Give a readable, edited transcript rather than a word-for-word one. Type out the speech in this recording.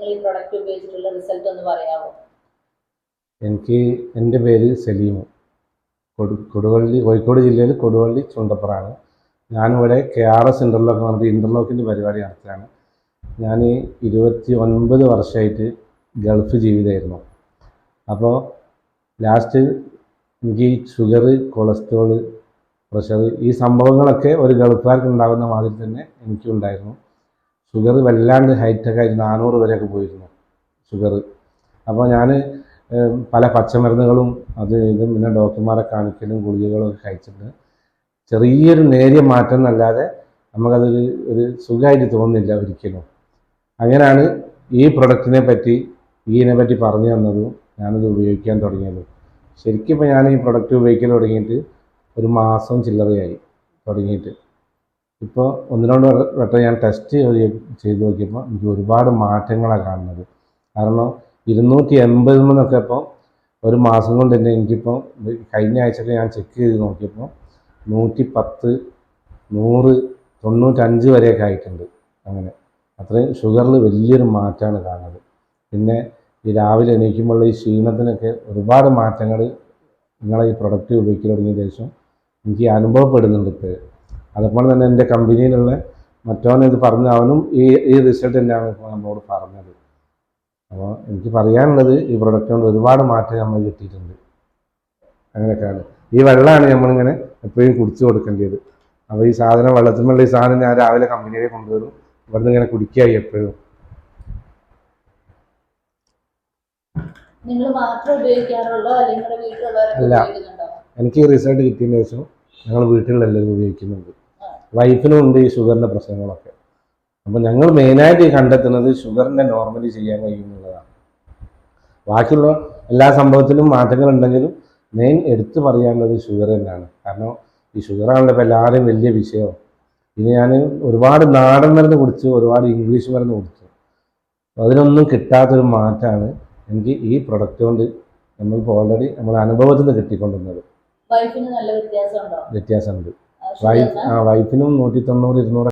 നിങ്ങൾ ഈ പ്രൊഡക്റ്റ് ഉപയോഗിച്ചിട്ടുള്ള റിസൾട്ട് ഒന്ന് പറയാമോ? എൻ്റെ പേര് സലീം. കൊടുവള്ളി, കോഴിക്കോട് ജില്ലയിൽ കൊടുവള്ളി ചുണ്ടപ്പുറാണ്. ഞാനിവിടെ KRS ഇൻ്റർലോക്ക് എന്ന് പറഞ്ഞിട്ട് ഇൻ്റർലോക്കിൻ്റെ പരിപാടി നടത്തുകയാണ്. ഞാൻ 29 വർഷമായിട്ട് ഗൾഫ് ജീവിതമായിരുന്നു. അപ്പോൾ ലാസ്റ്റ് എനിക്ക് ഈ ഷുഗർ, കൊളസ്ട്രോൾ, പ്രഷർ, ഈ സംഭവങ്ങളൊക്കെ ഒരു ഗൾഫുകാർക്ക് ഉണ്ടാകുന്ന മാതിരി തന്നെ എനിക്കും ഉണ്ടായിരുന്നു. ഷുഗർ വല്ലാണ്ട് ഹൈറ്റൊക്കെ ആയിട്ട് 400 വരെയൊക്കെ പോയിരുന്നു ഷുഗർ. അപ്പോൾ ഞാൻ പല പച്ചമരുന്നുകളും അത് ഇതും പിന്നെ ഡോക്ടർമാരെ കാണിക്കലും ഗുളികകളും ഒക്കെ കഴിച്ചിട്ട് ചെറിയൊരു നേരിയ മാറ്റം എന്നല്ലാതെ നമുക്കതൊരു സുഖമായിട്ട് തോന്നുന്നില്ല ഒരിക്കലും. അങ്ങനെയാണ് ഈ പ്രൊഡക്റ്റിനെ പറ്റി ഇതിനെപ്പറ്റി പറഞ്ഞു തന്നതും ഞാനത് ഉപയോഗിക്കാൻ തുടങ്ങിയത്. ശരിക്കും ഇപ്പോൾ ഞാൻ ഈ പ്രൊഡക്റ്റ് ഉപയോഗിക്കാൻ തുടങ്ങിയിട്ട് ഒരു മാസം ചില്ലറയായി തുടങ്ങിയിട്ട്. ഇപ്പോൾ 1-2 വട്ടം ഞാൻ ടെസ്റ്റ് ചെയ്ത് നോക്കിയപ്പോൾ എനിക്ക് ഒരുപാട് മാറ്റങ്ങളാണ് കാണുന്നത്. കാരണം 280 ഇപ്പോൾ ഒരു മാസം കൊണ്ട് തന്നെ എനിക്കിപ്പോൾ കഴിഞ്ഞ ആഴ്ചയൊക്കെ ഞാൻ ചെക്ക് ചെയ്ത് നോക്കിയപ്പോൾ 110, 100, 95 വരെയൊക്കെ ആയിട്ടുണ്ട്. അങ്ങനെ അത്രയും ഷുഗറിൽ വലിയൊരു മാറ്റമാണ് കാണുന്നത്. പിന്നെ ഈ രാവിലെ എണീക്കുമ്പോൾ ഈ ക്ഷീണത്തിനൊക്കെ ഒരുപാട് മാറ്റങ്ങൾ നിങ്ങളെ ഈ പ്രൊഡക്റ്റ് ഉപയോഗിക്കാൻ തുടങ്ങിയ ശേഷം എനിക്ക് അനുഭവപ്പെടുന്നുണ്ട്. ഇപ്പോൾ അതുപോലെ തന്നെ എൻ്റെ കമ്പനിയിലുള്ള മറ്റവനിത് പറഞ്ഞ അവനും ഈ റിസൾട്ട് തന്നെയാണ് ഇപ്പോൾ നമ്മളോട് പറഞ്ഞത്. അപ്പോൾ എനിക്ക് പറയാനുള്ളത് ഈ പ്രൊഡക്റ്റ് കൊണ്ട് ഒരുപാട് മാറ്റം നമ്മൾ കിട്ടിയിട്ടുണ്ട്. അങ്ങനെയൊക്കെയാണ്. ഈ വെള്ളമാണ് നമ്മളിങ്ങനെ എപ്പോഴും കുടിച്ചു കൊടുക്കേണ്ടത്. അപ്പോൾ ഈ സാധനം വെള്ളത്തിനുള്ള ഈ സാധനം ഞാൻ രാവിലെ കമ്പനിയിലേക്ക് കൊണ്ടുവരും. ഇവിടുന്ന് ഇങ്ങനെ കുടിക്കായി എപ്പോഴും. നിങ്ങൾ മാത്രം ഉപയോഗിക്കാറുള്ളോ അല്ലെങ്കിൽ വീട്ടിലുള്ളവരൊക്കെ ഉപയോഗിക്കുന്നുണ്ടോ? എനിക്ക് ഈ റിസൾട്ട് കിട്ടിയതിന് ശേഷം ഞങ്ങൾ വീട്ടിലെല്ലാവരും ഉപയോഗിക്കുന്നുണ്ട്. വൈഫിനും ഉണ്ട് ഈ ഷുഗറിൻ്റെ പ്രശ്നങ്ങളൊക്കെ. അപ്പോൾ ഞങ്ങൾ മെയിനായിട്ട് കണ്ടെത്തുന്നത് ഷുഗറിനെ നോർമലി ചെയ്യാൻ കഴിയുന്നുള്ളതാണ്. ബാക്കിയുള്ള എല്ലാ സംഭവത്തിലും മാറ്റങ്ങൾ ഉണ്ടെങ്കിലും മെയിൻ എടുത്തു പറയാനുള്ളത് ഷുഗർ തന്നെയാണ്. കാരണം ഈ ഷുഗറാണല്ലോ ഇപ്പോൾ എല്ലാവരും വലിയ വിഷയം. ഇനി ഞാൻ ഒരുപാട് നാടൻ മരുന്ന് കുടിച്ചു, ഒരുപാട് ഇംഗ്ലീഷ് മരുന്ന് കുടിച്ചു. അതിനൊന്നും കിട്ടാത്തൊരു മാറ്റമാണ് എനിക്ക് ഈ പ്രൊഡക്റ്റ് കൊണ്ട് നമ്മളിപ്പോൾ ഓൾറെഡി നമ്മുടെ അനുഭവത്തിൽ നിന്ന് കിട്ടിക്കൊണ്ടിരുന്നത്. വൈഫിന് നല്ല വ്യത്യാസമുണ്ടോ? വ്യത്യാസമുണ്ട്. വൈഫിനും 190, 200